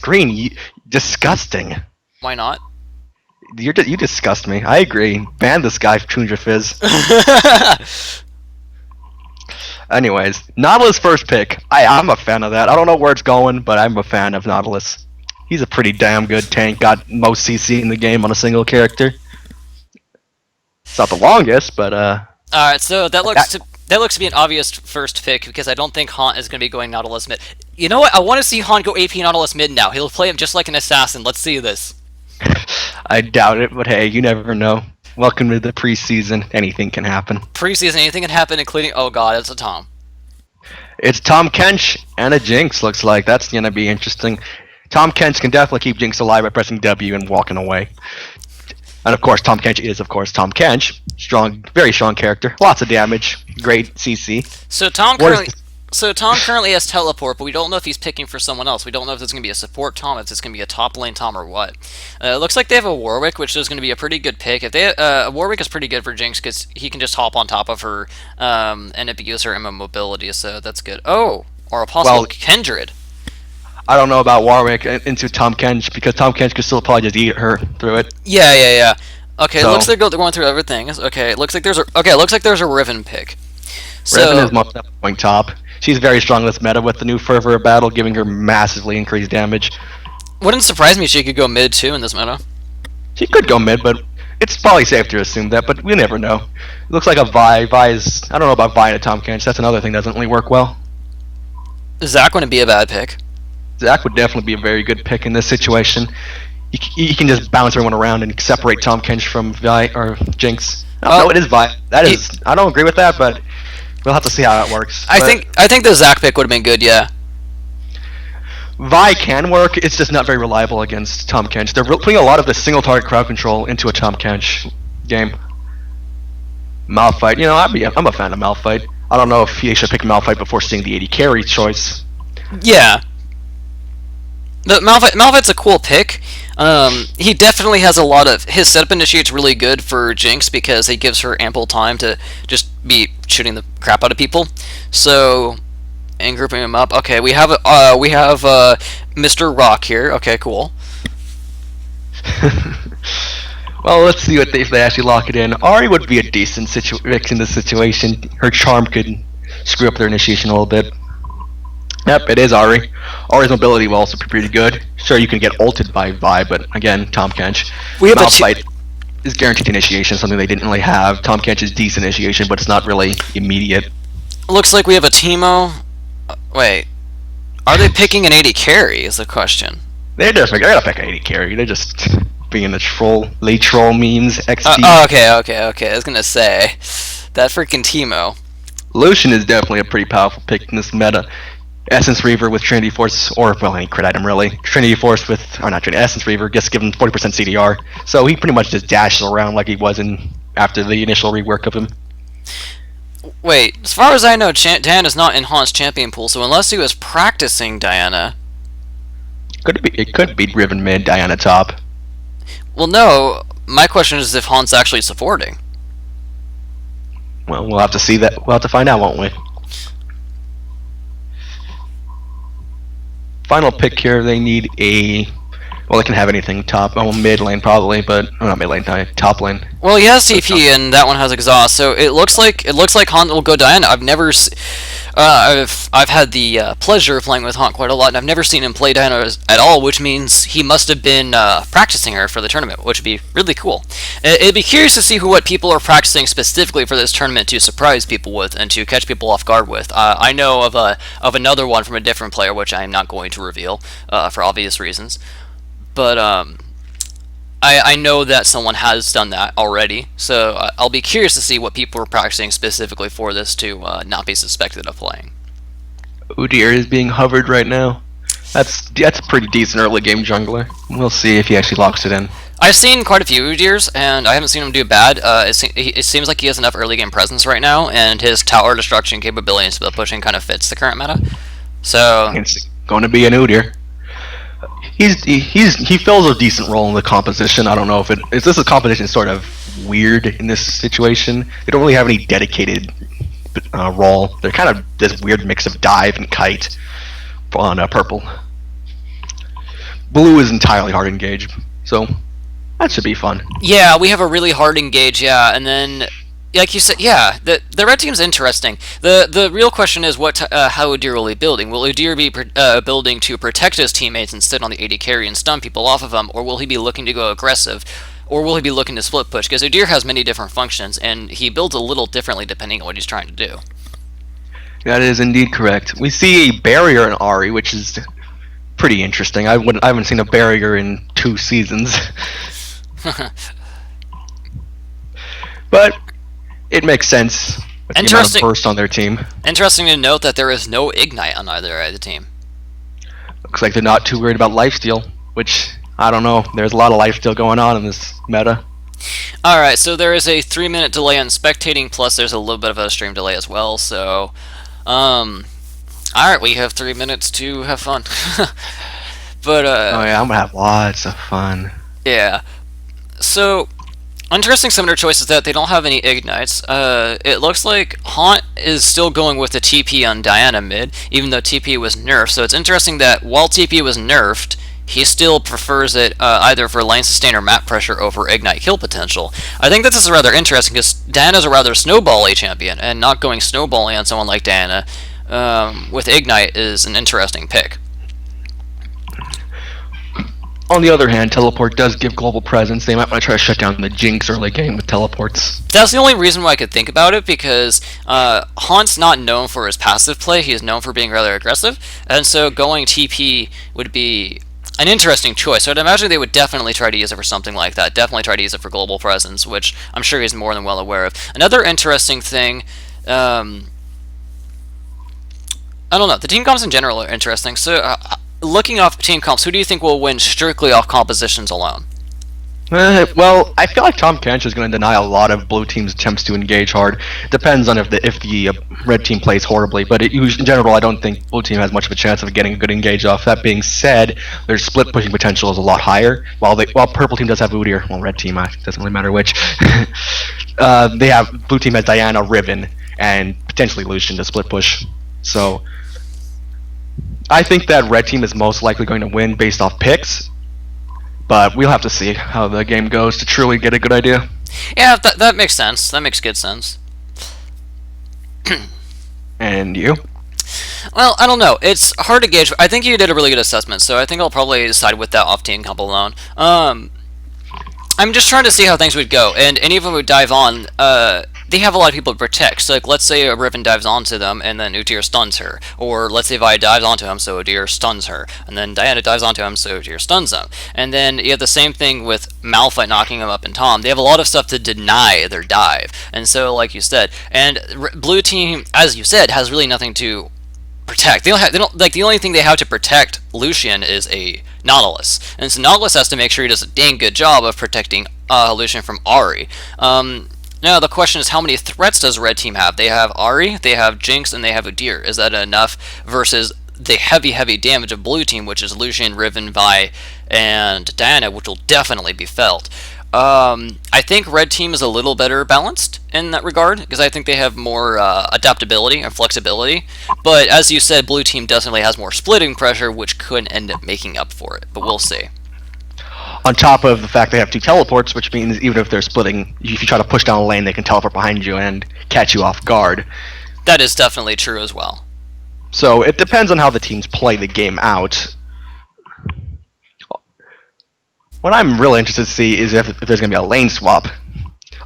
Green, disgusting. Why not? You disgust me. I agree. Ban this guy, Chunja Fizz. Anyways, Nautilus first pick. I'm a fan of that. I don't know where it's going, but I'm a fan of Nautilus. He's a pretty damn good tank. Got most CC in the game on a single character. It's not the longest, but Alright, so that looks to be an obvious first pick because I don't think Haunt is going to be going Nautilus mid. You know what? I want to see Haunt go AP Nautilus mid now. He'll play him just like an assassin. Let's see this. I doubt it. But hey, you never know. Welcome to the preseason. Anything can happen. Preseason, anything can happen, including... Oh god, it's a Tom. It's Tom Kench and a Jinx, looks like. That's going to be interesting. Tom Kench can definitely keep Jinx alive by pressing W and walking away. And of course, Tom Kench is, of course, Tom Kench. Strong, very strong character. Lots of damage. Great CC. So Tom currently has teleport, but we don't know if he's picking for someone else. We don't know if it's going to be a support Tom, if it's going to be a top lane Tom, or what. It looks like they have a Warwick, which is going to be a pretty good pick. If they Warwick is pretty good for Jinx because he can just hop on top of her and abuse her MMO mobility, so that's good. Oh, or a possible Kindred. I don't know about Warwick into Tom Kench because Tom Kench could still probably just eat her through it. Yeah. Okay, so, looks like they're going through everything. Okay, it looks like there's a Riven pick. Riven is most point top. She's very strong in this meta with the new Fervor of Battle, giving her massively increased damage. Wouldn't surprise me if she could go mid too in this meta. She could go mid, but it's probably safe to assume that. But we never know. It looks like a Vi. Vi is I don't know about Vi and a Tom Kench. That's another thing that doesn't really work well. Is Zac going to be a bad pick? Zac would definitely be a very good pick in this situation. You can just bounce everyone around and separate Tom Kench from Vi or Jinx. No, it is Vi. I don't agree with that, but we'll have to see how that works. I think the Zac pick would have been good. Yeah. Vi can work. It's just not very reliable against Tom Kench. They're putting a lot of the single target crowd control into a Tom Kench game. Malphite. I'm a fan of Malphite. I don't know if he should pick Malphite before seeing the 80 carry choice. Yeah. But Malphite's a cool pick. He definitely has a lot of... His setup initiate's really good for Jinx because he gives her ample time to just be shooting the crap out of people. So, and grouping him up. Okay, we have Mr. Rock here. Okay, cool. Well, let's see if they actually lock it in. Ahri would be a decent pick in this situation. Her charm could screw up their initiation a little bit. Yep, it is Ahri. Ahri's mobility will also be pretty good. Sure, you can get ulted by Vi, but again, Tom Kench. Malphite is guaranteed initiation, something they didn't really have. Tom Kench is decent initiation, but it's not really immediate. Looks like we have a Teemo. Wait, are they picking an 80 carry? Is the question. They're gonna pick an 80 carry. They're just being the troll, late troll memes. XP. Okay. I was gonna say that freaking Teemo. Lucian is definitely a pretty powerful pick in this meta. Essence Reaver with Trinity Force, or well, any crit item really. Trinity Force with, or not Trinity, Essence Reaver gets given 40% CDR, so he pretty much just dashes around like he was after the initial rework of him. Wait, as far as I know, Diana's not in Haunt's champion pool, so unless he was practicing Diana... It could be Riven mid, Diana top. Well, no, my question is if Haunt's actually supporting. Well, we'll have to see that. We'll have to find out, won't we? Final pick here, they need a... Well, they can have anything top. Oh, mid lane probably, but... Oh, not mid lane, top lane. Well, he has CP, and that one has exhaust, so it looks like Haunt will go Diana. I've had the pleasure of playing with Haunt quite a lot, and I've never seen him play Diana at all, which means he must have been practicing her for the tournament, which would be really cool. It'd be curious to see what people are practicing specifically for this tournament to surprise people with and to catch people off guard with. I know of another one from a different player, which I am not going to reveal for obvious reasons, but I know that someone has done that already, so I'll be curious to see what people are practicing specifically for this to not be suspected of playing. Udyr is being hovered right now. That's a pretty decent early game jungler. We'll see if he actually locks it in. I've seen quite a few Udyrs, and I haven't seen him do bad. It seems like he has enough early game presence right now, and his tower destruction capabilities for the pushing kind of fits the current meta. So it's going to be an Udyr. He fills a decent role in the composition. I don't know if this composition is sort of weird in this situation. They don't really have any dedicated role. They're kind of this weird mix of dive and kite on purple. Blue is entirely hard engage, so that should be fun. Yeah, we have a really hard engage, yeah, and then like you said, yeah, the red team's interesting. The real question is how Udyr will be building. Will Udyr be building to protect his teammates and sit on the AD carry and stun people off of him, or will he be looking to go aggressive, or will he be looking to split push? Because Udyr has many different functions, and he builds a little differently depending on what he's trying to do. That is indeed correct. We see a barrier in Ahri, which is pretty interesting. I haven't seen a barrier in 2 seasons. But it makes sense with the amount of burst on their team. Interesting to note that there is no Ignite on either of the team. Looks like they're not too worried about lifesteal, which, I don't know, there's a lot of lifesteal going on in this meta. Alright, so there is a 3-minute delay on spectating, plus there's a little bit of a stream delay as well, so... Alright, we have 3 minutes to have fun. But, oh yeah, I'm gonna have lots of fun. Yeah. So, interesting summoner choice is that they don't have any ignites. It looks like Haunt is still going with the TP on Diana mid, even though TP was nerfed. So it's interesting that while TP was nerfed, he still prefers it either for lane sustain or map pressure over ignite kill potential. I think this is rather interesting because Diana's a rather snowball-y champion, and not going snowballing on someone like Diana with ignite is an interesting pick. On the other hand, teleport does give global presence. They might want to try to shut down the Jinx early game with teleports. That's the only reason why I could think about it, because Haunt's not known for his passive play. He is known for being rather aggressive, and so going TP would be an interesting choice. So I'd imagine they would definitely try to use it for something like that. Definitely try to use it for global presence, which I'm sure he's more than well aware of. Another interesting thing, I don't know, the team comps in general are interesting. So looking off team comps, who do you think will win strictly off compositions alone? Well, I feel like Tom Kench is going to deny a lot of blue team's attempts to engage hard. Depends on if the red team plays horribly, but in general, I don't think blue team has much of a chance of getting a good engage off. That being said, their split pushing potential is a lot higher. While purple team does have Udyr, well, red team doesn't really matter which. They have blue team has Diana, Riven, and potentially Lucian to split push. So I think that red team is most likely going to win based off picks. But we'll have to see how the game goes to truly get a good idea. Yeah, that makes sense. That makes good sense. And you? Well, I don't know. It's hard to gauge. I think you did a really good assessment, so I think I'll probably side with that off-team comp alone. I'm just trying to see how things would go, and any of them would dive on. They have a lot of people to protect. So, like, let's say a Riven dives onto them, and then Udyr stuns her. Or let's say Vi dives onto him, so Udyr stuns her. And then Diana dives onto him, so Udyr stuns them. And then you have the same thing with Malphite knocking him up and Tom. They have a lot of stuff to deny their dive. And so, like you said, and blue team, as you said, has really nothing to protect. They don't like, the only thing they have to protect Lucian is a Nautilus, and so Nautilus has to make sure he does a dang good job of protecting Lucian from Ahri. Now the question is, how many threats does red team have? They have Ahri, they have Jinx, and they have Udyr. Is that enough versus the heavy damage of blue team, which is Lucian, Riven, Vi, and Diana, which will definitely be felt. I think red team is a little better balanced in that regard, because I think they have more adaptability and flexibility, but as you said, blue team definitely has more splitting pressure, which could end up making up for it, but we'll see. On top of the fact they have 2 teleports, which means even if they're splitting, if you try to push down a lane, they can teleport behind you and catch you off guard. That is definitely true as well. So it depends on how the teams play the game out. What I'm really interested to see is if there's going to be a lane swap.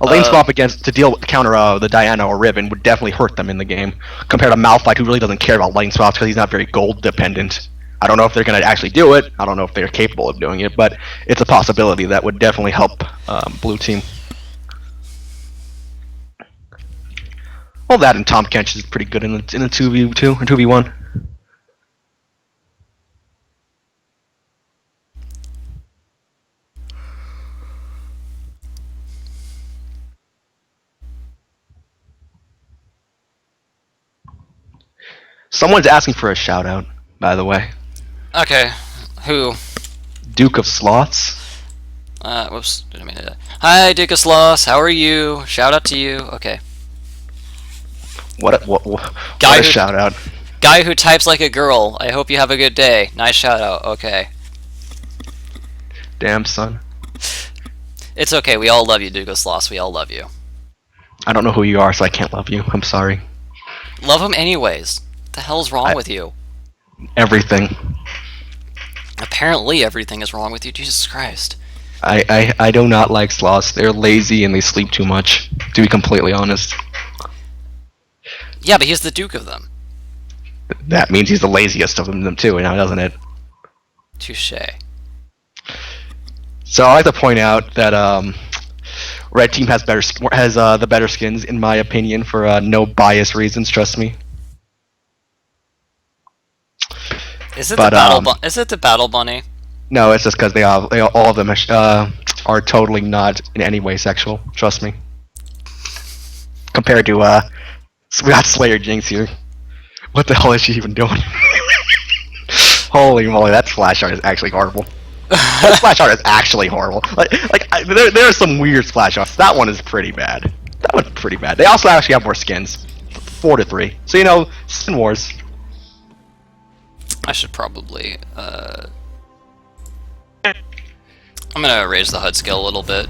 A lane swap to counter the Diana or Riven would definitely hurt them in the game, compared to Malphite, who really doesn't care about lane swaps because he's not very gold dependent. I don't know if they're going to actually do it. I don't know if they're capable of doing it, but it's a possibility that would definitely help blue team. Well, that and Tom Kench is pretty good in a 2v2 or 2v1. Someone's asking for a shout out, by the way. Okay, who? Duke of Sloths. Whoops, didn't mean to. Hi, Duke of Sloths, how are you? Shout out to you. Okay. What a shout out. Guy who types like a girl. I hope you have a good day. Nice shout out. Okay. Damn, son. It's okay. We all love you, Douglas. We all love you. I don't know who you are, so I can't love you. I'm sorry. Love him anyways. What the hell's wrong with you? Everything. Apparently everything is wrong with you. Jesus Christ. I do not like sloths. They're lazy and they sleep too much, to be completely honest. Yeah, but he's the Duke of them. That means he's the laziest of them too, now doesn't it? Touche. So I like to point out that red team has the better skins in my opinion for no bias reasons. Trust me. Is it the battle bunny? No, it's just because all of them are totally not in any way sexual. Trust me. Compared to we got Slayer Jinx here. What the hell is she even doing? Holy moly, that splash art is actually horrible. That splash art is actually horrible. There are some weird splash arts. That one is pretty bad. That one's pretty bad. They also actually have more skins, 4-3. So you know, Skin Wars. I should probably. I'm gonna raise the HUD scale a little bit.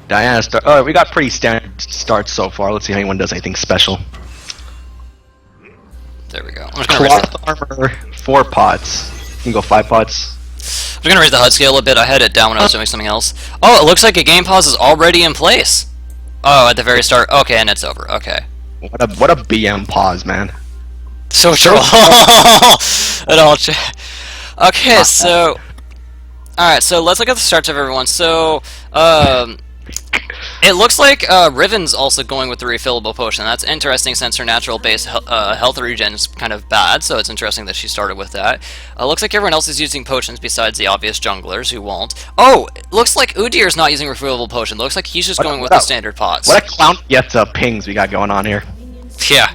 Diana start. Oh, we got pretty standard starts so far. Let's see if anyone does anything special. There we go. I'm just gonna raise armor, 4 pots. You can go 5 pots. I'm gonna raise the HUD scale a bit. I had it down when I was doing something else. Oh, it looks like a game pause is already in place. Oh, at the very start. Okay, and it's over. Okay. What a BM pause, man. So troll. Okay, so. Alright, so let's look at the starts of everyone. So, it looks like Riven's also going with the refillable potion. That's interesting since her natural base health regen is kind of bad, so it's interesting that she started with that. Looks like everyone else is using potions besides the obvious junglers who won't. Oh, looks like Udyr's not using refillable potion. Looks like he's just going with the standard pots. What a clown pings we got going on here. Yeah.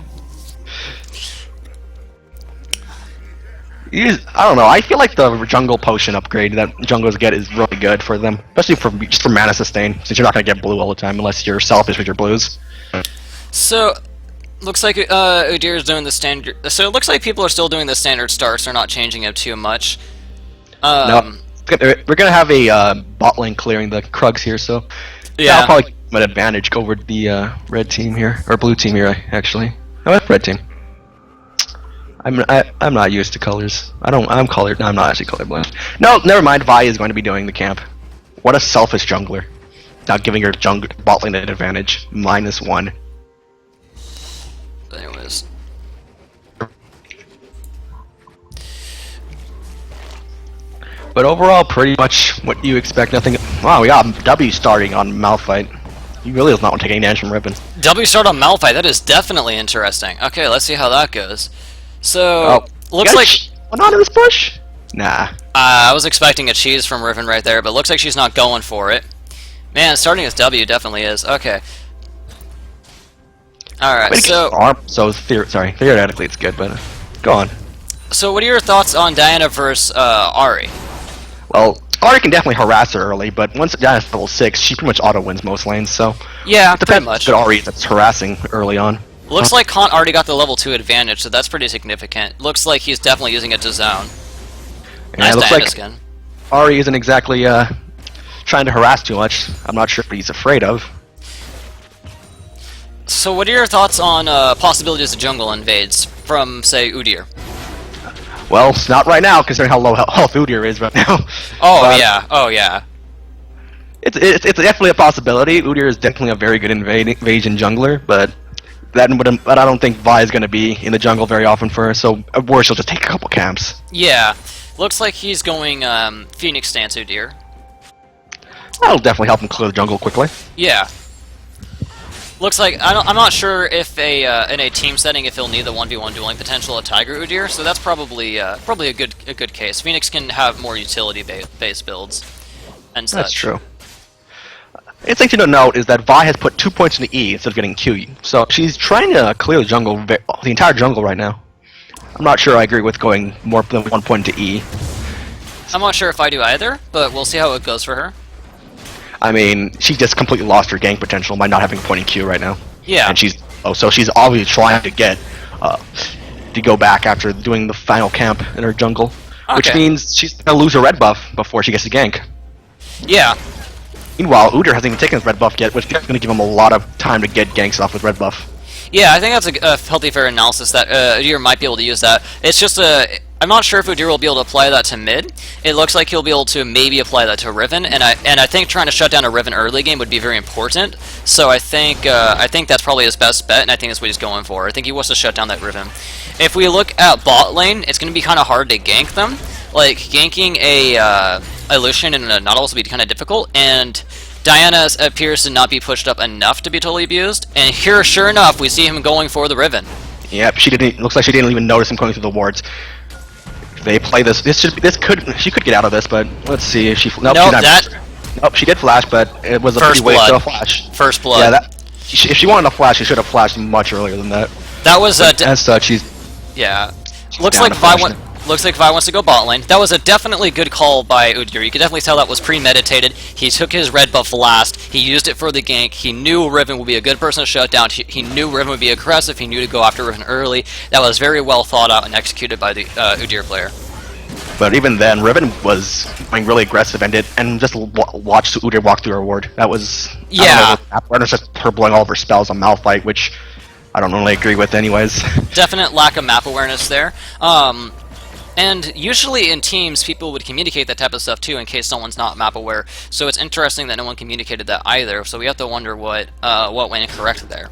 I don't know. I feel like the jungle potion upgrade that junglers get is really good for them, especially just for mana sustain, since you're not gonna get blue all the time unless you're selfish with your blues. So, looks like Udyr is doing the standard. So it looks like people are still doing the standard starts. They're not changing it too much. No, we're gonna have a bot lane clearing the Krugs here, so yeah, that'll probably give an advantage over the red team here or blue team here actually. I like red team. I'm not used to colors. I'm colored. No, I'm not actually colorblind. No, never mind. Vi is going to be doing the camp. What a selfish jungler. Not giving her bot lane an advantage. -1. Anyways. But overall, pretty much what you expect. Nothing. Wow, we got W starting on Malphite. He really does not want to take any damage from Riven. W start on Malphite. That is definitely interesting. Okay, let's see how that goes. So, looks like... Anonymous push? Nah. I was expecting a cheese from Riven right there, but looks like she's not going for it. Man, starting with W definitely is. Okay. Alright, so... theoretically it's good, but... Go on. So what are your thoughts on Diana versus Ahri? Well, Ahri can definitely harass her early, but once Diana's level 6, she pretty much auto-wins most lanes, so... Yeah, it depends pretty much. Good Ahri that's harassing early on. Looks like Kant already got the level 2 advantage, so that's pretty significant. Looks like he's definitely using it to zone. Nice Diana skin. Ahri isn't exactly trying to harass too much. I'm not sure what he's afraid of. So what are your thoughts on possibilities of jungle invades from, say, Udyr? Well, it's not right now, considering how low health Udyr is right now. Oh yeah. It's definitely a possibility. Udyr is definitely a very good invasion jungler, but I don't think Vi is going to be in the jungle very often for her, so at worst she'll just take a couple camps. Yeah. Looks like he's going Phoenix stance Udyr. That'll definitely help him clear the jungle quickly. Yeah. Looks like I'm not sure if in a team setting if he'll need the 1v1 dueling potential of Tiger Udyr, so that's probably a good case. Phoenix can have more utility based builds and such. That's true. It's thing to note is that Vi has put 2 points into E instead of getting Q, so she's trying to clear the jungle, the entire jungle right now. I'm not sure I agree with going more than 1 point into E. I'm not sure if I do either, but we'll see how it goes for her. I mean, she just completely lost her gank potential by not having a point in Q right now. Yeah. And she's obviously trying to get to go back after doing the final camp in her jungle, which means she's gonna lose her red buff before she gets to gank. Yeah. Meanwhile, Udyr hasn't even taken his red buff yet, which is going to give him a lot of time to get ganks off with red buff. Yeah, I think that's a healthy, fair analysis that Udyr might be able to use that. It's just I'm not sure if Udyr will be able to apply that to mid. It looks like he'll be able to maybe apply that to Riven, and I think trying to shut down a Riven early game would be very important. So I think that's probably his best bet, and I think that's what he's going for. I think he wants to shut down that Riven. If we look at bot lane, it's going to be kind of hard to gank them. Like ganking a Lucian and a Nautilus will be kind of difficult, and Diana appears to not be pushed up enough to be totally abused, and here, sure enough, we see him going for the Riven. Yep, she didn't. Looks like she didn't even notice him going through the wards. If they play this, she could get out of this, but let's see if she. Nope, nope, she did flash, but it was a pretty waste of a flash. First blood. Yeah, if she wanted to flash, she should have flashed much earlier than that. That was as such, she's. Yeah, looks like Vi wants to go bot lane. That was a definitely good call by Udyr. You could definitely tell that was premeditated. He took his red buff last. He used it for the gank. He knew Riven would be a good person to shut down. He knew Riven would be aggressive. He knew to go after Riven early. That was very well thought out and executed by the Udyr player. But even then, Riven was going really aggressive and just watched Udyr walk through her ward. That was it was just her blowing all of her spells on Malphite, which I don't really agree with, anyways. Definite lack of map awareness there. And usually in teams, people would communicate that type of stuff too in case someone's not map aware. So it's interesting that no one communicated that either. So we have to wonder what went incorrect there.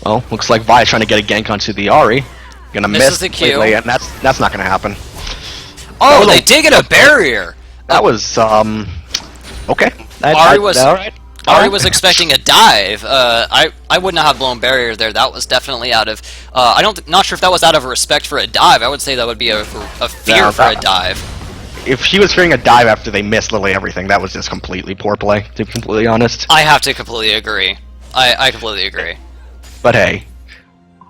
Well, looks like Vi is trying to get a gank onto the Ahri. Gonna miss the Q, and that's not gonna happen. Oh, they did get a barrier. That was okay. Ahri was expecting a dive. I would not have blown barrier there. That was definitely out of. Not sure if that was out of respect for a dive. I would say that would be a fear for a dive. If she was fearing a dive after they missed literally everything, that was just completely poor play. To be completely honest. I have to completely agree. I completely agree. But hey,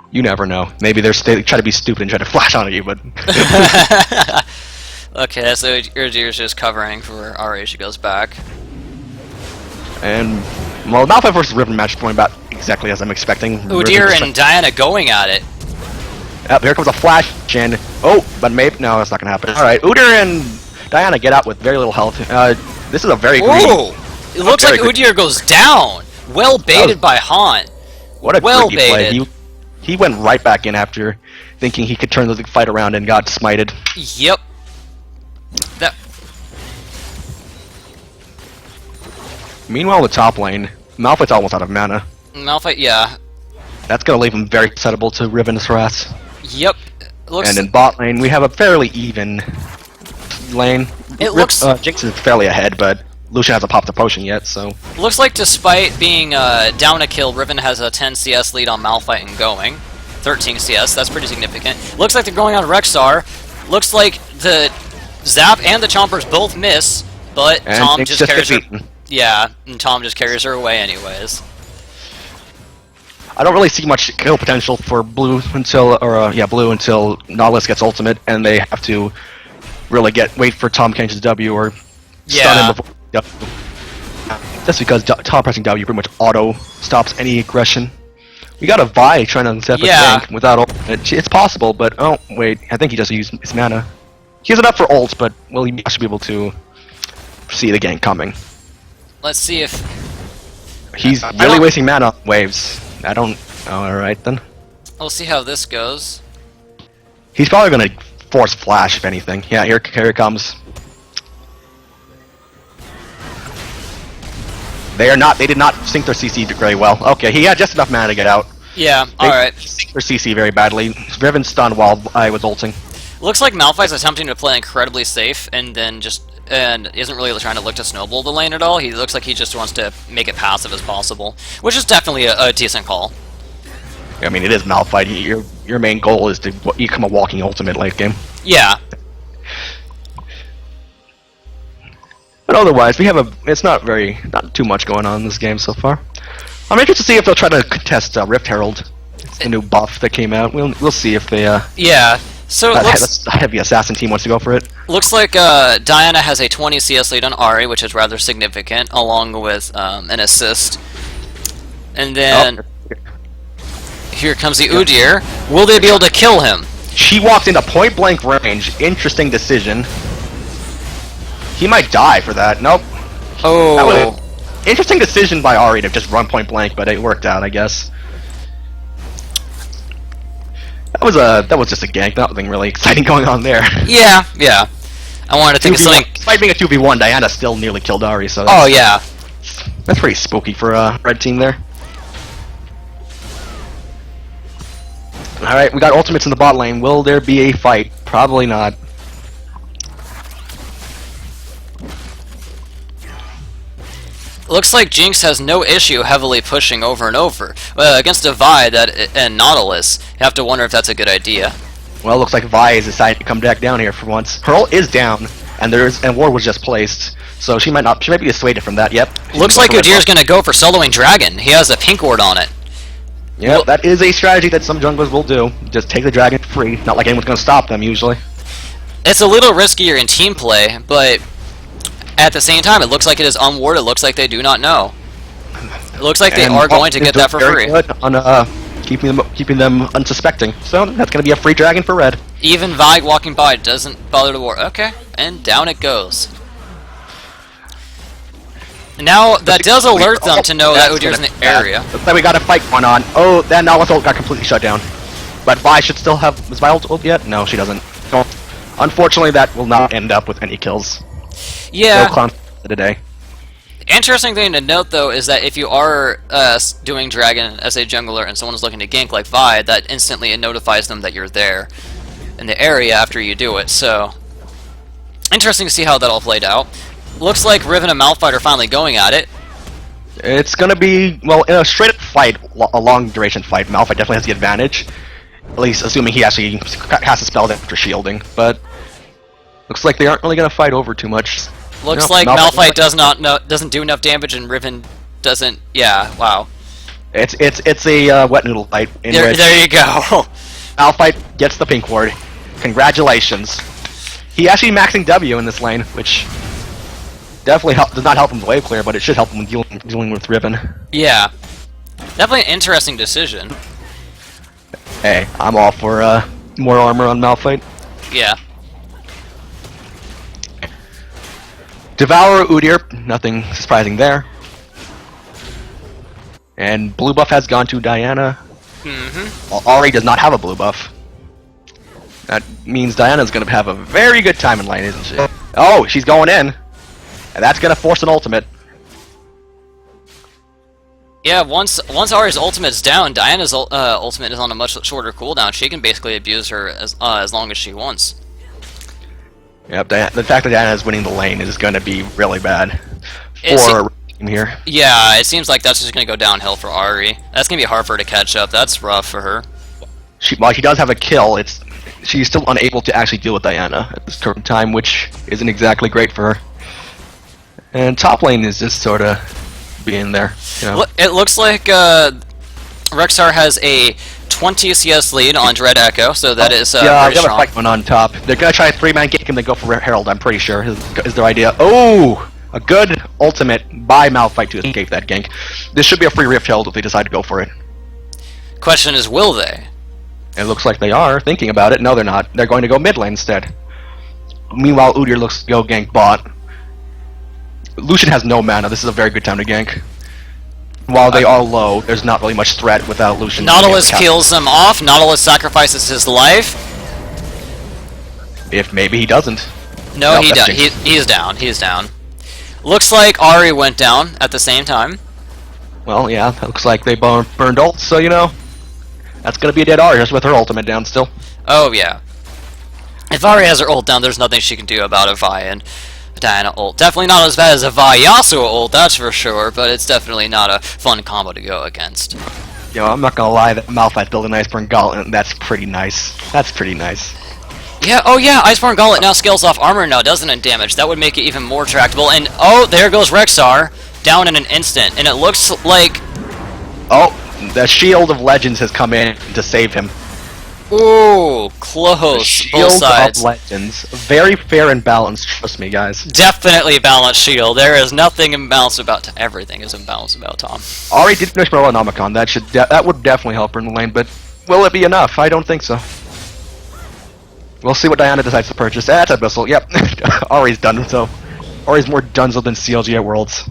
you never know. Maybe they try to be stupid and try to flash onto you, but. Okay, so Urdyr's just covering for Ahri as she goes back. And, well, Malphite versus Riven match is going about exactly as I'm expecting. Udyr and Diana going at it. Yep, here comes a flash, and but maybe, no, that's not going to happen. Alright, Udyr and Diana get out with very little health. This is a very greedy... It looks like Udyr goes down! Well baited by Haunt. What a greedy play. He went right back in after thinking he could turn the fight around and got smited. Yep. Meanwhile, the top lane, Malphite's almost out of mana. Malphite, yeah. That's going to leave him very susceptible to Riven's harass. Yep. And in bot lane, we have a fairly even lane. Jinx is fairly ahead, but Lucian hasn't popped a potion yet, so... Looks like despite being down a kill, Riven has a 10 CS lead on Malphite and going. 13 CS, that's pretty significant. Looks like they're going on Rexxar. Looks like the Zap and the Chompers both miss, but Tom just carries her... Yeah, and Tom just carries her away anyways. I don't really see much kill potential for Blue until Nautilus gets ultimate, and they have to really wait for Tom Kench's W or stun him before W. Just because top pressing W pretty much auto stops any aggression. We got a Vi trying to set up a gank without ultimate. It's possible, but oh wait, I think he just used his mana. He has enough for ult, but will he should be able to see the gank coming? Let's see if he's really wasting mana on waves. I don't. Oh, all right then. We'll see how this goes. He's probably gonna force flash if anything. Yeah, here it comes. They did not sync their CC very well. Okay, he had just enough mana to get out. Yeah, alright. They synced their CC very badly. Riven stunned while I was ulting. Looks like Malphite's attempting to play incredibly safe and then isn't really trying to look to snowball the lane at all. He looks like he just wants to make it passive as possible, which is definitely a decent call. I mean, it is Malphite. Your main goal is to become a walking ultimate late game. Yeah. But otherwise, it's not too much going on in this game so far. I'm interested to see if they'll try to contest Rift Herald. It's the new buff that came out. We'll see if they. Yeah. So it looks the heavy assassin team wants to go for it. Looks like Diana has a 20 CS lead on Ahri, which is rather significant, along with an assist. And then here comes the Udyr. Will they be able to kill him? She walked into point blank range. Interesting decision. He might die for that. Nope. That was Oh, an interesting decision by Ari to just run point blank, but it worked out, I guess. That was just a gank. Nothing really exciting going on there. yeah, yeah. I wanted to think of something. Despite being a 2v1, Diana still nearly killed Ari, so Oh yeah. that's pretty spooky for a red team there. Alright, we got ultimates in the bot lane. Will there be a fight? Probably not. Looks like Jinx has no issue heavily pushing over and over. Against a Vi and Nautilus, you have to wonder if that's a good idea. Well, looks like Vi has decided to come back down here for once. Her ult is down, and ward was just placed, so she might be dissuaded from that. Yep. Looks like Udyr's gonna go for soloing Dragon. He has a pink ward on it. Yeah, well, that is a strategy that some junglers will do. Just take the Dragon free. Not like anyone's gonna stop them usually. It's a little riskier in team play, but at the same time, it looks like it is unwarded. It looks like they do not know. It looks like they are going to get that for free. Good on keeping them unsuspecting. So that's going to be a free dragon for red. Even Vi walking by doesn't bother to ward. Okay, and down it goes. Now that does alert them to know that Udyr's in the area. Looks like we got a fight going on. Oh, that Nautilus ult got completely shut down. But Vi should still have. Is Vi ult yet? No, she doesn't. No. Unfortunately, that will not end up with any kills. Yeah. No clown today. Interesting thing to note, though, is that if you are doing Dragon as a jungler and someone is looking to gank like Vi, that instantly it notifies them that you're there in the area after you do it. So, interesting to see how that all played out. Looks like Riven and Malphite are finally going at it. It's going to be, well, in a straight-up fight, a long-duration fight, Malphite definitely has the advantage. At least assuming he actually casts a spell after shielding. But looks like they aren't really going to fight over too much. Looks like Malphite doesn't do enough damage, and Riven doesn't. Yeah, wow. It's a wet noodle fight. There you go. Malphite gets the pink ward. Congratulations. He actually maxing W in this lane, which definitely does not help him with wave clear, but it should help him dealing with Riven. Yeah, definitely an interesting decision. Hey, I'm all for more armor on Malphite. Yeah. Devour Udyr, nothing surprising there. And blue buff has gone to Diana. Well, Ari does not have a blue buff. That means Diana's going to have a very good time in lane, isn't she? Oh, she's going in. And that's going to force an ultimate. Yeah, once Ari's ultimate's down, Diana's ultimate is on a much shorter cooldown. She can basically abuse her as long as she wants. Yep, the fact that Diana is winning the lane is going to be really bad for him here. Yeah, it seems like that's just going to go downhill for Ari. That's going to be hard for her to catch up. That's rough for her. While she does have a kill, she's still unable to actually deal with Diana at this current time, which isn't exactly great for her. And top lane is just sort of being there. You know? It looks like Rexar has a 20 CS lead on Dread Echo, so that is yeah, very we have strong. a fight going on top. They're gonna try a 3-man gank and then go for Herald. I'm pretty sure is their idea. Oh, a good ultimate by Malphite to escape that gank. This should be a free Rift Herald if they decide to go for it. Question is, will they? It looks like they are thinking about it. No, they're not. They're going to go mid lane instead. Meanwhile, Udyr looks to go gank bot. Lucian has no mana. This is a very good time to gank. While they are low, there's not really much threat without Lucian. Nautilus kills him off. Nautilus sacrifices his life. If maybe he doesn't. No, he does. He's down. He's down. Looks like Ari went down at the same time. Well, yeah, that looks like they burned ults, so you know, that's gonna be a dead Ari just with her ultimate down still. Oh yeah. If Ari has her ult down, there's nothing she can do about a Vi and Diana ult. Definitely not as bad as a Vi Yasuo ult, that's for sure, but it's definitely not a fun combo to go against. Yo, I'm not gonna lie, that Malphite built an Iceborne Gauntlet, and that's pretty nice. That's pretty nice. Yeah, oh yeah, Iceborne Gauntlet now scales off armor now, doesn't it, damage? That would make it even more tractable, and oh, there goes Rexar, down in an instant, and it looks like... Oh, the Shield of Legends has come in to save him. Ooh, close, Shield both sides. of Legends. Very fair and balanced, trust me, guys. Definitely balanced shield. There is nothing imbalanced about everything is imbalanced about Tom. Ari did finish Morellonomicon. That would definitely help her in the lane, but will it be enough? I don't think so. We'll see what Diana decides to purchase. That's Abyssal. Yep. Ari's done, so Ori's more dunzo than CLG at Worlds.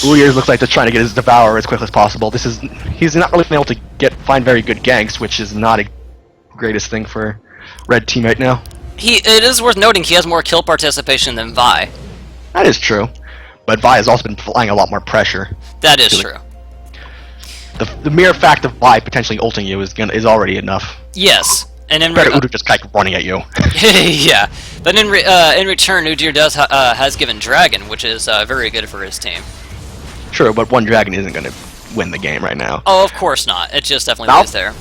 Uyers looks like they're trying to get his Devourer as quickly as possible. He's not really been able to find very good ganks, which is not a greatest thing for Red Team right now. It is worth noting he has more kill participation than Vi. That is true, but Vi has also been applying a lot more pressure. That is true. The mere fact of Vi potentially ulting you is already enough. Yes, and in Udyr just like running at you. Yeah, but in return, Udyr has given Dragon, which is very good for his team. True, but one Dragon isn't going to win the game right now. Oh, of course not. It just definitely lies there.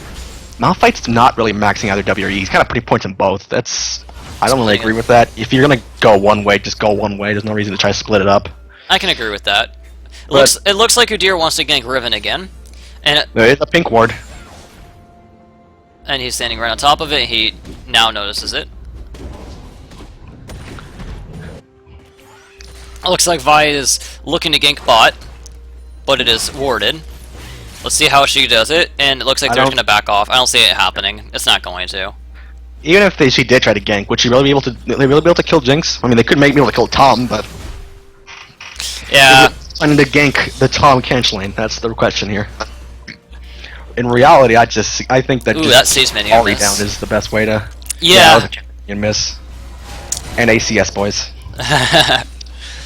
Malphite's not really maxing out their WRE. He's kind of putting points in both. I don't really agree with that. If you're going to go one way, just go one way. There's no reason to try to split it up. I can agree with that. It looks like Udyr wants to gank Riven again. And there is a pink ward. And he's standing right on top of it. He now notices it. It looks like Vi is looking to gank bot, but it is warded. Let's see how she does it, and it looks like they're going to back off. I don't see it happening. It's not going to. Even if she did try to gank, would she really be able to? They really be able to kill Jinx? I mean, they could make me able to kill Tom, but yeah, planning to gank the Tom canceling. That's the question here. In reality, I think that that sees many Ori down is the best way to. Yeah. That was a miss. And ACS boys.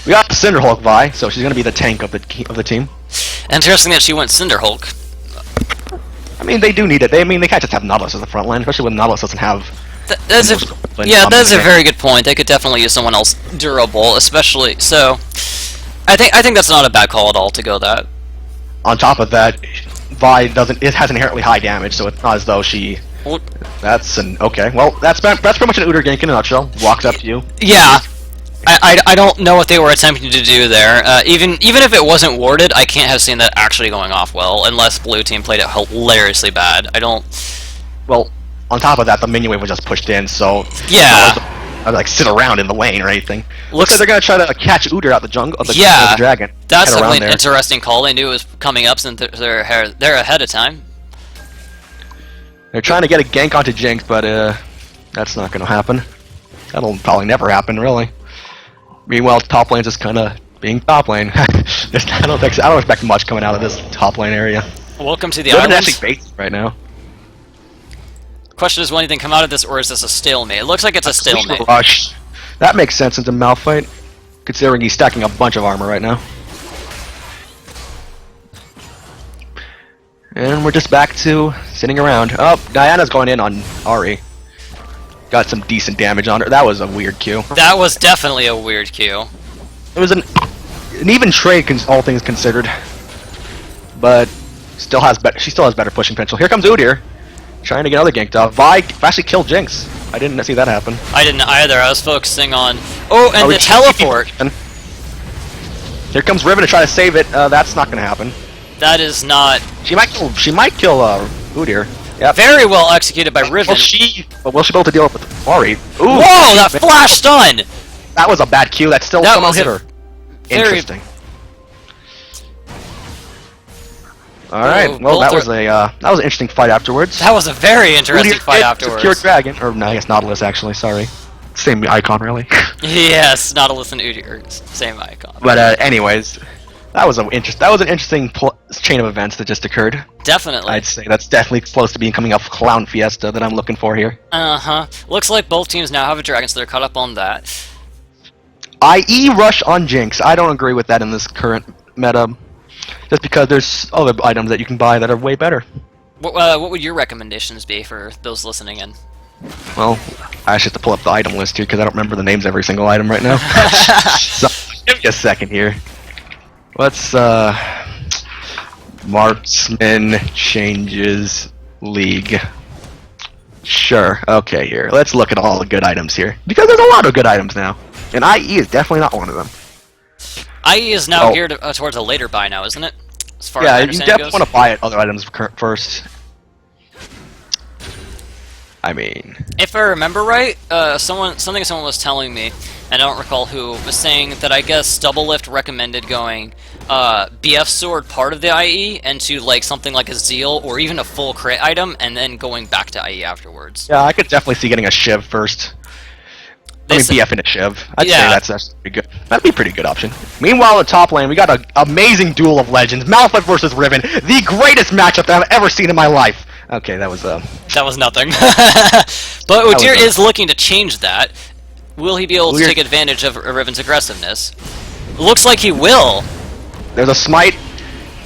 We got Cinderhulk Vi, so she's gonna be the tank of the team. Interesting that she went Cinderhulk. I mean, they do need it. They can't just have Nautilus as the front line, especially when Nautilus doesn't have. That's a very good point. They could definitely use someone else durable, especially so. I think that's not a bad call at all to go that. On top of that, Vi has inherently high damage, so it's not as though she. Well, okay. Well, that's pretty much an Udyr gank in a nutshell. Walks up to you. Yeah. I don't know what they were attempting to do there. Even if it wasn't warded, I can't have seen that actually going off well, unless blue team played it hilariously bad. I don't. Well, on top of that, the minion wave was just pushed in, so yeah, like sit around in the lane or anything. Looks like they're gonna try to catch Udyr out the jungle of the dragon. That's definitely an interesting call. They knew it was coming up since they're ahead of time. They're trying to get a gank onto Jinx, but that's not gonna happen. That'll probably never happen, really. Meanwhile, top lane's just kind of being top lane. I don't expect much coming out of this top lane area. Welcome to the island. Actually bait right now. Question is, will anything come out of this, or is this a stalemate? It looks like it's a stalemate. Rush. That makes sense into Malphite, considering he's stacking a bunch of armor right now. And we're just back to sitting around. Oh, Diana's going in on Ahri. Got some decent damage on her. That was a weird Q. That was definitely a weird Q. It was an even trade, all things considered. But she still has better pushing potential. Here comes Udyr, trying to get another ganked off. Vi actually killed Jinx. I didn't see that happen. I didn't either. I was focusing on. Oh, and the teleport. Here comes Riven to try to save it. That's not going to happen. That is not. She might kill Udyr. Yep. Very well executed by Riven. Will she be able to deal with Ahri? Whoa, that flash stun! That was a bad Q. That still somehow hit her. Interesting. Alright, well that was an interesting fight afterwards. That was a very interesting fight afterwards. Secure Dragon, or no, I guess Nautilus actually, sorry. Same icon really. Yes, Nautilus and Udyr, same icon. But anyways, that was an interesting chain of events that just occurred. Definitely. I'd say that's definitely close to being coming off Clown Fiesta that I'm looking for here. Uh-huh. Looks like both teams now have a dragon, so they're caught up on that. IE rush on Jinx. I don't agree with that in this current meta. Just because there's other items that you can buy that are way better. What would your recommendations be for those listening in? Well, I actually have to pull up the item list here because I don't remember the names of every single item right now. So, give me a second here. Let's, Marksman changes League. Sure, okay, here. Let's look at all the good items here. Because there's a lot of good items now. And IE is definitely not one of them. IE is now geared towards a later buy now, isn't it? As far yeah, as you definitely want to buy other items first. I mean... If I remember right, someone was telling me, and I don't recall who, was saying that I guess Double Lift recommended going BF Sword part of the IE into like something like a Zeal or even a full crit item, and then going back to IE afterwards. Yeah, I could definitely see getting a Shiv first. I mean, BF initiative. I'd say Yeah. that's pretty good. That'd be a pretty good option. Meanwhile, in top lane, we got an amazing duel of legends. Malphite versus Riven. The greatest matchup that I've ever seen in my life. Okay, that was That was nothing. But was Udyr nothing. is looking to change that. Will he be able to Udyr- take advantage of Riven's aggressiveness? Looks like he will. There's a smite.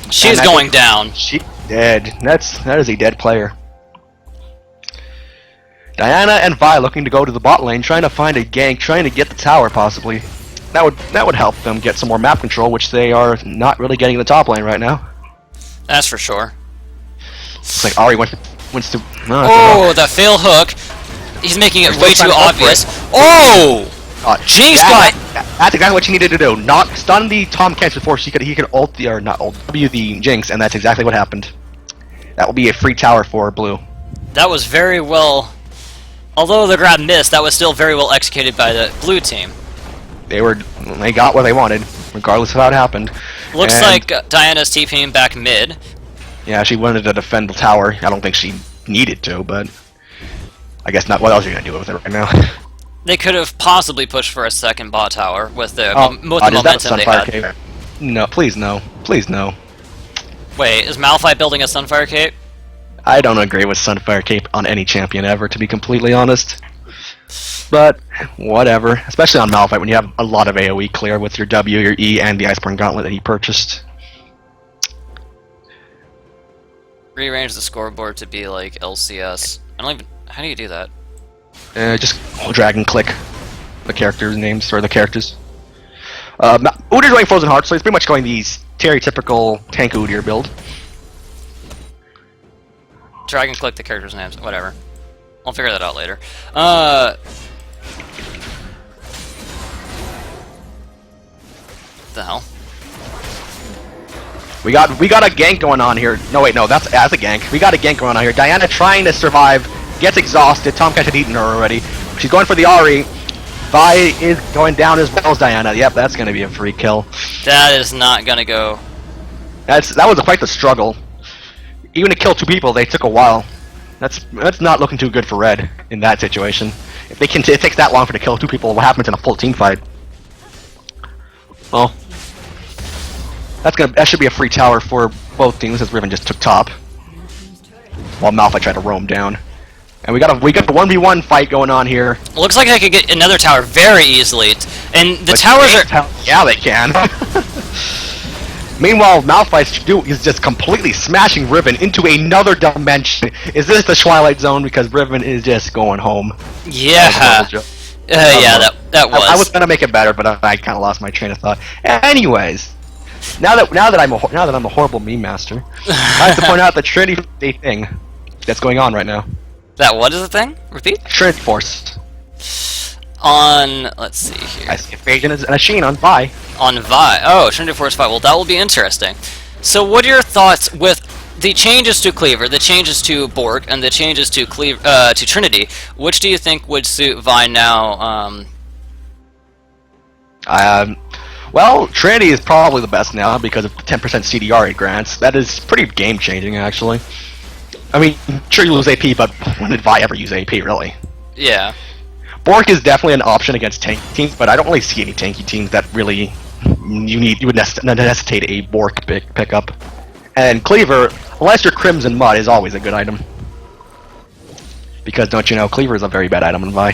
She's And I going think down. She dead. That is a dead player. Diana and Vi looking to go to the bot lane, trying to find a gank, trying to get the tower possibly. That would help them get some more map control, which they are not really getting in the top lane right now. That's for sure. It's like Ari wants to. No, Oh, the fail hook. He's making it They're way still too trying to go for obvious. Oh! Jinx got... That's exactly what you needed to do. Not stun the Tom Kent before he could ult the or not ult W the Jinx, and that's exactly what happened. That will be a free tower for Blue. That was very well... Although the grab missed, that was still very well executed by the blue team. They got what they wanted, regardless of how it happened. Looks And, like Diana's TPing back mid. yeah, she wanted to defend the tower. I don't think she needed to, but I guess not. What else are you gonna do with it right now? They could have possibly pushed for a second bot tower with the, Oh, with the is that a momentum they Sunfire had. Cape? No, please no, please no. Wait, is Malphite building a Sunfire Cape? I don't agree with Sunfire Cape on any champion ever, to be completely honest. But whatever, especially on Malphite when you have a lot of AoE clear with your W, your E, and the Iceborne Gauntlet that he purchased. Rearrange the scoreboard to be like LCS. I don't even... How do you do that? Just drag and click the characters' names or the characters. Udyr's going Frozen Heart, so he's pretty much going the stereotypical tank Udyr build. Drag and click the characters' names. Whatever. I'll figure that out later. The hell? We got a gank going on here. No wait, no, that's a gank. We got a gank going on here. Diana trying to survive, gets exhausted. Tomcat had eaten her already. She's going for the Ahri. Vi is going down as well as Diana. Yep, that's gonna be a free kill. That is not gonna go. That was quite the struggle. Even to kill two people, they took a while. That's not looking too good for Red in that situation. If it takes that long for to kill two people, what happens in a full team fight? Well, that should be a free tower for both teams as Riven just took top, while Malphite tried to roam down. And we got a 1v1 fight going on here. Looks like I could get another tower very easily. And the towers are... Yeah, they can. Meanwhile, Malphite is just completely smashing Riven into another dimension. Is this the Twilight Zone? Because Riven is just going home. Yeah. Yeah, that was. I was gonna make it better, but I kind of lost my train of thought. Anyways, now that I'm a horrible meme master, I have to point out the Trinity thing that's going on right now. That what is the thing? Repeat? Trinity Force. On, let's see here. I see a Phage and a Sheen on Vi. On Vi. Oh, Trinity Force 5. Well, that will be interesting. So what are your thoughts with the changes to Cleaver, the changes to Bork, and the changes to to Trinity? Which do you think would suit Vi now? Well, Trinity is probably the best now because of the 10% CDR it grants. That is pretty game-changing, actually. I mean, sure you lose AP, but when did Vi ever use AP, really? Yeah. Bork is definitely an option against tanky teams, but I don't really see any tanky teams that really you would necessitate a Bork pickup. And Cleaver, unless you're Crimson Mud, is always a good item. Because don't you know, Cleaver is a very bad item in Vi.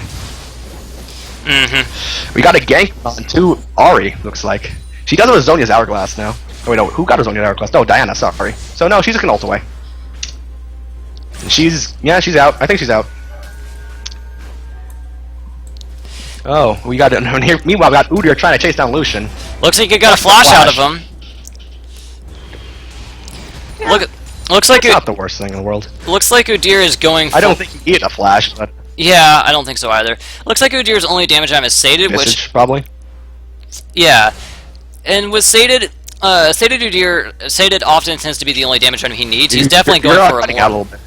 Mm-hmm. We got a gank on to Ahri, looks like. She does it with Zhonya's Hourglass now. Oh wait, no, who got her Zhonya's Hourglass? No, Diana, sorry. So no, she's just gonna ult away. She's out. I think she's out. Oh, we got it here. Meanwhile, we got Udyr trying to chase down Lucian. Looks like you got a flash out of him. Yeah. Looks like it's not the worst thing in the world. Looks like Udyr is going. I don't think he needed a flash, but yeah, I don't think so either. Looks like Udyr's only damage item is sated, which probably. Yeah, and with sated, sated Udyr, sated often tends to be the only damage item he needs. He's definitely going for a out a little bit.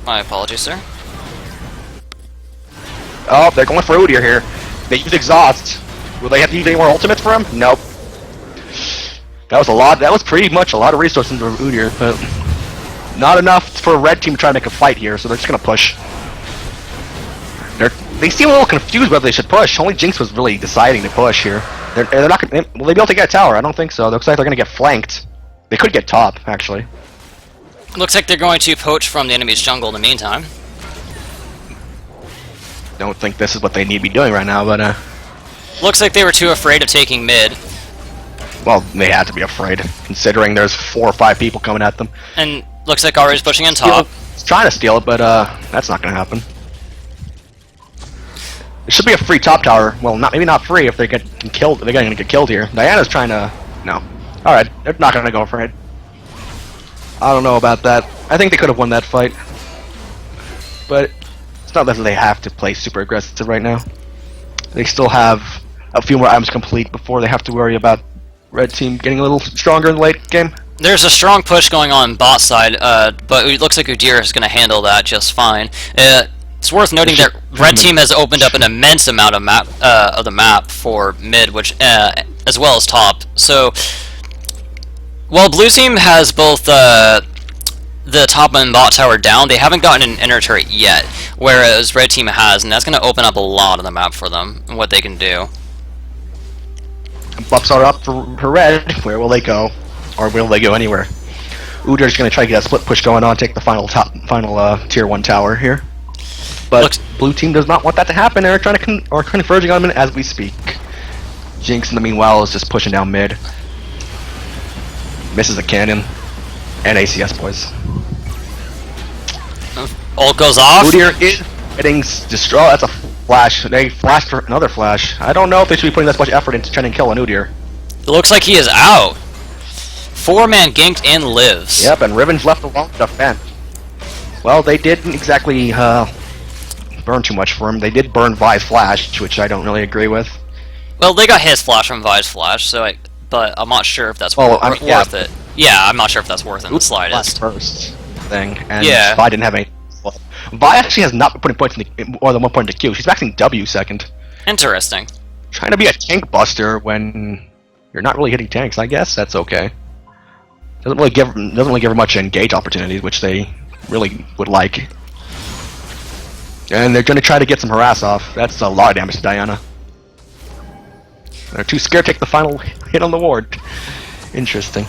My apologies, sir. Oh, they're going for Udyr here. They use exhaust. Will they have to use any more ultimates for him? Nope. That was a lot. That was pretty much a lot of resources for Udyr, but not enough for a red team to try to make a fight here. So they're just gonna push. they seem a little confused whether they should push. Only Jinx was really deciding to push here. They're not gonna, will they be able to get a tower? I don't think so. Looks like they're gonna get flanked. They could get top, actually. Looks like they're going to poach from the enemy's jungle in the meantime. Don't think this is what they need to be doing right now, but Looks like they were too afraid of taking mid. well, they had to be afraid, considering there's 4 or 5 people coming at them. And looks like Ari's pushing in top. He's trying to steal it, but that's not gonna happen. It should be a free top tower. Well, maybe not free if they get killed. They're gonna get killed here. Diana's trying to. No. All right, they're not gonna go for it. I don't know about that. I think they could have won that fight, but it's not that they have to play super aggressive right now. They still have a few more items to complete before they have to worry about red team getting a little stronger in the late game. There's a strong push going on bot side, but it looks like Udyr is going to handle that just fine. It's worth noting that red team has opened up an immense amount of the map for mid, which as well as top. So, while blue team has both the top and bot tower down, they haven't gotten an inner turret yet, whereas red team has, and that's going to open up a lot of the map for them and what they can do. Buffs are up for red. Where will they go? Or will they go anywhere? Udyr's going to try to get a split push going on, take the final tier 1 tower here. But blue team does not want that to happen. They're trying to converging on him as we speak. Jinx, in the meanwhile, is just pushing down mid. Misses a cannon. And ACS, boys. Ult goes off. Udyr is getting destroyed. That's a flash. They flashed for another flash. I don't know if they should be putting this much effort into trying to kill an Udyr. It looks like he is out. 4-man ganked and lives. Yep, and Riven's left alone to defend. Well, they didn't exactly burn too much for him. They did burn Vi's flash, which I don't really agree with. Well, they got his flash from Vi's flash, so but I'm not sure if that's worth it. Yeah, I'm not sure if that's worth it in the slightest. First thing, and yeah. Vi didn't have any. Vi actually has not been putting points in more than 1 point in the queue. She's maxing W second. Interesting. Trying to be a tank buster when you're not really hitting tanks. I guess that's okay. Doesn't really give her much engage opportunities, which they really would like. And they're going to try to get some harass off. That's a lot of damage to Diana. They're too scared to take the final hit on the ward. Interesting.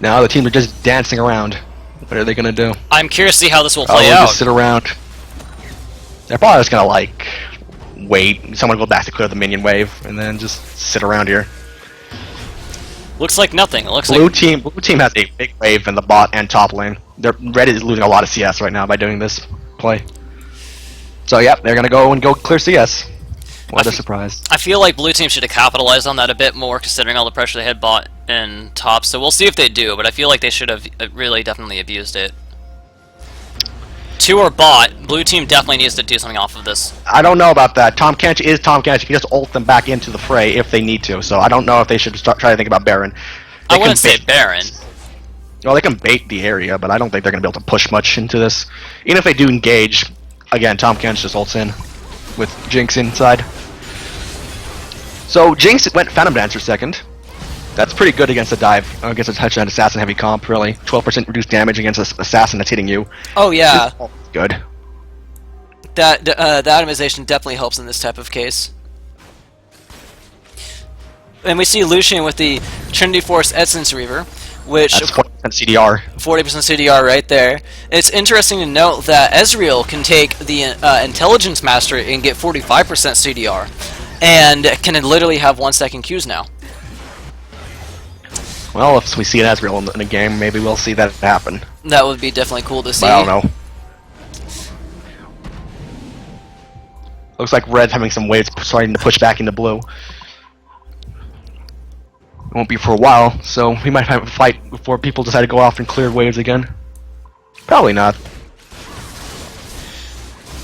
Now the teams are just dancing around. What are they going to do? I'm curious to see how this will play They'll out. just sit around. They're probably just going to, like, wait. Someone go back to clear the minion wave, and then just sit around here. Looks like nothing. It looks Blue like team has a big wave in the bot and top lane. Red is losing a lot of CS right now by doing this play. So yeah, they're gonna go clear CS. What a surprise! I feel like blue team should have capitalized on that a bit more, considering all the pressure they had bot and top. So we'll see if they do, but I feel like they should have really definitely abused it. 2 or bot, blue team definitely needs to do something off of this. I don't know about that. Tom Kench is Tom Kench. You can just ult them back into the fray if they need to. So I don't know if they should try to think about Baron. I wouldn't say Baron. Well, they can bait the area, but I don't think they're going to be able to push much into this. Even if they do engage, again, Tom Kench just ults in with Jinx inside. So Jinx went Phantom Dancer second. That's pretty good against a dive, against a touchdown assassin heavy comp, really. 12% reduced damage against an assassin that's hitting you. Oh yeah. Good. That the atomization definitely helps in this type of case. And we see Lucian with the Trinity Force Essence Reaver, which That's 40% CDR. 40% CDR right there. It's interesting to note that Ezreal can take the Intelligence Master and get 45% CDR, and can literally have 1 second Qs now. Well, if we see an Ezreal in a game, maybe we'll see that happen. That would be definitely cool to see. But I don't know. Looks like Red's having some waves starting to push back into blue. It won't be for a while, so we might have a fight before people decide to go off and clear waves again. Probably not.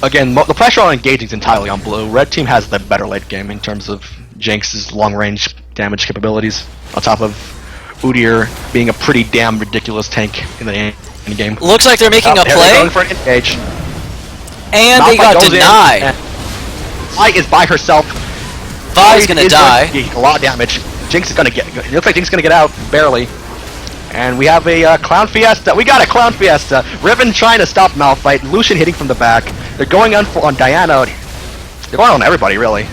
Again, the pressure on engaging is entirely on blue. Red team has the better late game in terms of Jinx's long-range damage capabilities, on top of Udyr being a pretty damn ridiculous tank in the game. Looks like they're making a play. They're going for an engage. And they got denied. Vi is by herself. Vi's gonna die. A lot of damage. Jinx is gonna get. It looks like Jinx is gonna get out barely, And we have a Clown Fiesta. We got a Clown Fiesta. Riven trying to stop Malphite. Lucian hitting from the back. They're going on Diana. They're going on everybody, really.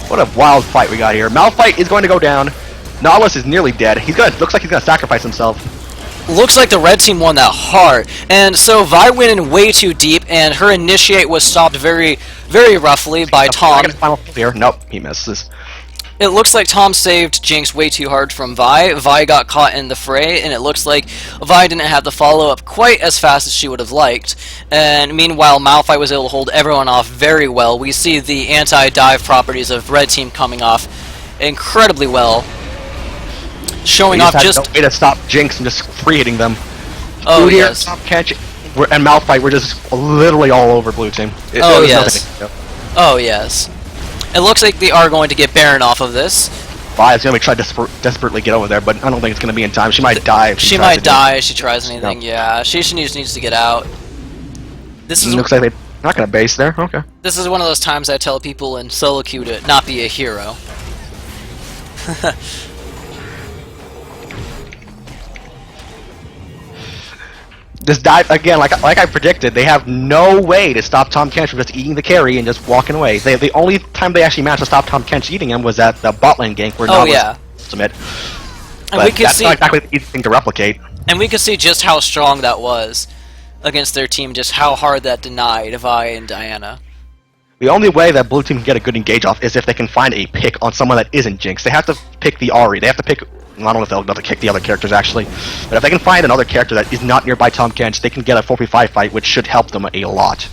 What a wild fight we got here. Malphite is going to go down. Nautilus is nearly dead. Looks like he's gonna sacrifice himself. Looks like the red team won that hard. And so Vi went in way too deep, and her initiate was stopped very, very roughly by Tom. Here. Nope, he misses. It looks like Tom saved Jinx way too hard from Vi. Vi got caught in the fray, and it looks like Vi didn't have the follow-up quite as fast as she would have liked. And meanwhile, Malphite was able to hold everyone off very well. We see the anti-dive properties of red team coming off incredibly well. Showing off just... no way to stop Jinx and just free-hitting them. Oh, Blue yes. And Malphite were just literally all over blue team. Oh, yes. Oh, yes. It looks like they are going to get Baron off of this. Vi is going to try to desperately get over there, but I don't think it's going to be in time. She might die if she might die if she tries anything, yeah. She just needs to get out. This is looks like they're not going to base there. Okay. This is one of those times I tell people in solo queue to not be a hero. This dive again, like I predicted, they have no way to stop Tom Kench from just eating the carry and just walking away. The only time they actually managed to stop Tom Kench eating him was at the bot lane gank where Nautilus ultimate. And we could that's see not exactly the easy thing to replicate. And we could see just how strong that was against their team, just how hard that denied Vi and Diana. The only way that blue team can get a good engage off is if they can find a pick on someone that isn't Jinx. They have to pick the Ahri. They have to pick. I don't know if they'll be able to kick the other characters actually, but if they can find another character that is not nearby Tom Kench, they can get a 4v5 fight, which should help them a lot.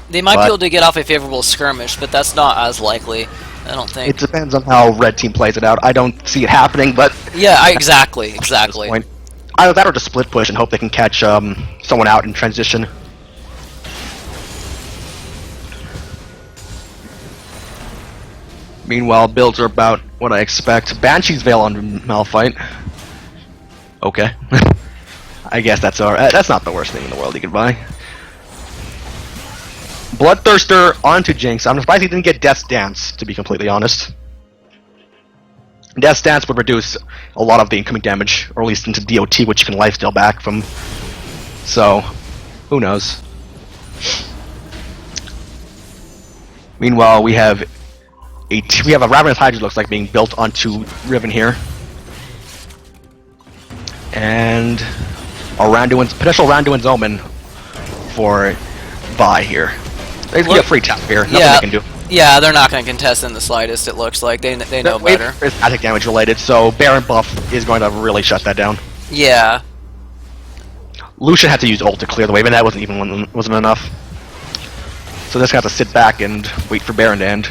They might be able to get off a favorable skirmish, but that's not as likely. I don't think. It depends on how red team plays it out. I don't see it happening, but yeah, exactly. Either that or just split push and hope they can catch someone out in transition. Meanwhile, builds are about what I expect. Banshee's Veil on Malphite. Okay. I guess that's alright. That's not the worst thing in the world you could buy. Bloodthirster onto Jinx. I'm surprised he didn't get Death's Dance, to be completely honest. Death's Dance would reduce a lot of the incoming damage, or at least into DOT, which you can lifesteal back from. So, who knows? Meanwhile, we have a Ravenous Hydra looks like being built onto Riven here. And a potential Randuin's Omen for Vi here. They get a free tap here, nothing they can do. Yeah, they're not going to contest in the slightest, it looks like. They know better. It's static damage related, so Baron buff is going to really shut that down. Yeah. Lucian had to use ult to clear the wave, and that wasn't enough. So they're just going to have to sit back and wait for Baron to end.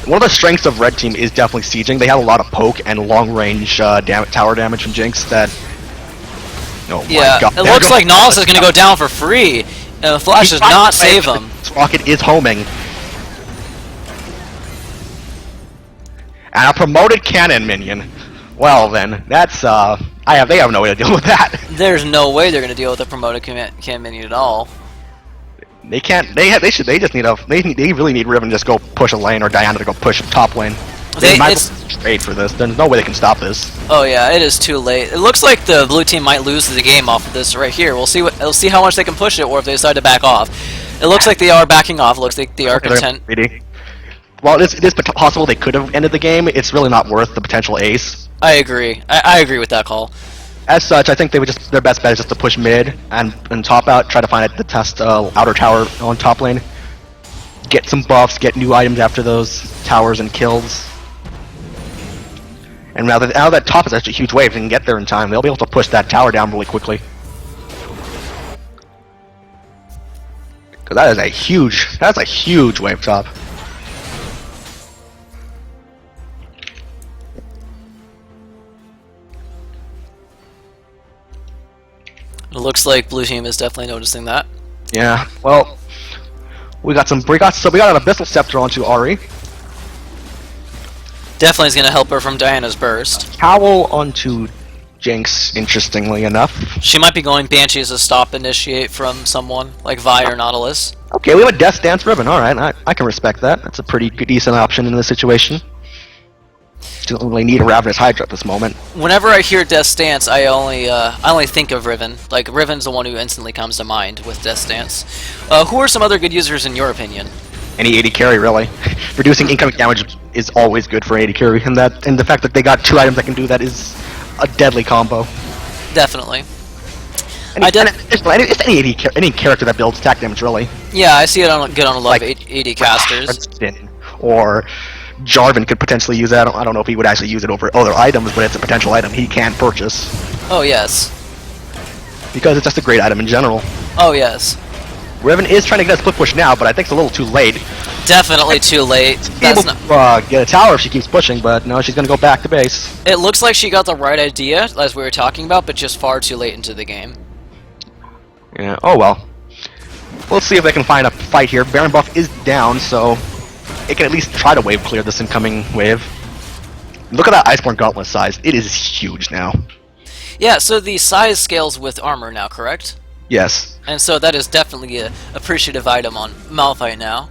One of the strengths of red team is definitely sieging. They have a lot of poke and long-range tower damage from Jinx that... Oh yeah, my god. It looks like Nautilus is going to go down for free. And the Flash does not save him. This rocket is homing. And a promoted cannon minion. Well then, that's they have no way to deal with that. There's no way they're going to deal with a promoted cannon minion at all. They can't. They really need Riven to just go push a lane, or Diana to go push a top lane. They might trade for this. There's no way they can stop this. Oh yeah, it is too late. It looks like the blue team might lose the game off of this right here. We'll see how much they can push it, or if they decide to back off. It looks like they are backing off. It looks like they are content. Well, it is possible they could have ended the game. It's really not worth the potential ace. I agree. I agree with that call. As such, I think their best bet is just to push mid and top out, try to find the test outer tower on top lane. Get some buffs, get new items after those towers and kills. And now that top is actually a huge wave, they can get there in time. They'll be able to push that tower down really quickly. Because that's a huge wave top. It looks like blue team is definitely noticing that. Yeah, well, we got an Abyssal Scepter onto Ahri. Definitely is going to help her from Diana's burst. Howl onto Jinx, interestingly enough. She might be going Banshee as a stop initiate from someone, like Vi or Nautilus. Okay, we have a Death Dance Ribbon, alright, I can respect that. That's a pretty decent option in this situation. She doesn't really need a Ravenous Hydra at this moment. Whenever I hear Death's Dance, I only think of Riven. Like, Riven's the one who instantly comes to mind with Death's Dance. Who are some other good users in your opinion? Any AD carry, really. Reducing incoming damage is always good for AD carry, and the fact that they got 2 items that can do that is a deadly combo. Definitely. It's any character that builds attack damage, really. Yeah, I see it good on a lot Like, of AD casters. Or Jarvan could potentially use that. I don't know if he would actually use it over other items, but it's a potential item he can purchase. Oh, yes. Because it's just a great item in general. Oh, yes. Riven is trying to get a split push now, but I think it's a little too late. Definitely too late. That's not get a tower if she keeps pushing, but no, she's gonna go back to base. It looks like she got the right idea, as we were talking about, but just far too late into the game. Yeah, oh well. Let's see if they can find a fight here. Baron buff is down, so it can at least try to wave clear this incoming wave. Look at that Iceborne Gauntlet size. It is huge now. Yeah, so the size scales with armor now, correct? Yes. And so that is definitely an appreciative item on Malphite now.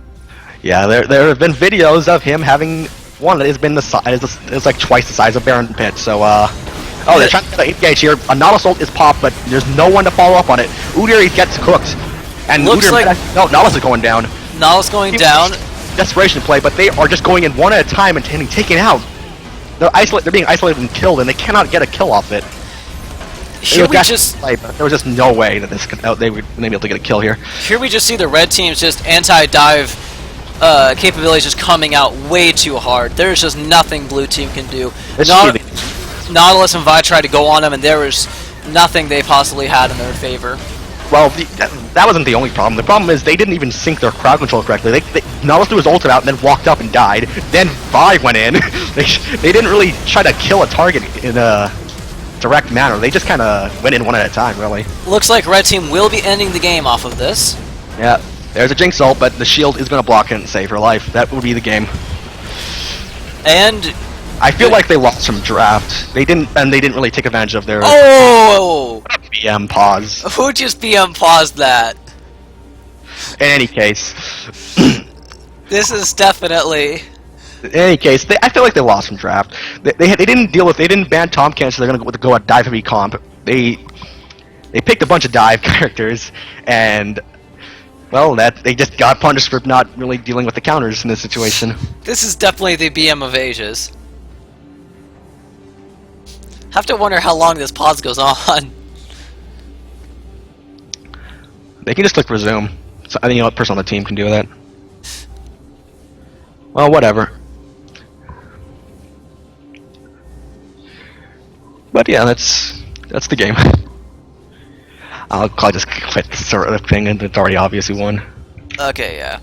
Yeah, there have been videos of him having one that has been the size. It's like twice the size of Baron Pit. So oh, they're trying to engage here. A Nautilus ult is popped, but there's no one to follow up on it. Udyr gets cooked, and Looks Udyr, like no, Nautilus is going down. Nautilus going down. Desperation play, but they are just going in one at a time and getting taken out. They're being isolated and killed, and they cannot get a kill off it. Here we just play, but there was just no way that they would be able to get a kill here. Here we just see the red team's just anti-dive capabilities just coming out way too hard. There's just nothing blue team can do. Nautilus and Vi tried to go on them, and there was nothing they possibly had in their favor. Well, that wasn't the only problem. The problem is they didn't even sync their crowd control correctly. Nautilus threw his ult out and then walked up and died. Then Vi went in. they didn't really try to kill a target in a direct manner. They just kind of went in one at a time, really. Looks like red team will be ending the game off of this. Yeah, there's a Jinx ult, but the shield is going to block it and save her life. That would be the game. And I feel like they lost from draft. They didn't really take advantage of their BM pause. Who just BM paused that? In any case, this is definitely. In any case, I feel like they lost from draft. They didn't ban Tom Kent, so they're gonna go a dive heavy comp. They picked a bunch of dive characters, and well, they just got punished for not really dealing with the counters in this situation. This is definitely the BM of ages. Have to wonder how long this pause goes on. They can just click resume. So I think any person on the team can do that. Well, whatever. But yeah, that's the game. I'll just quit the thing, and it's already obvious who won. Okay, yeah.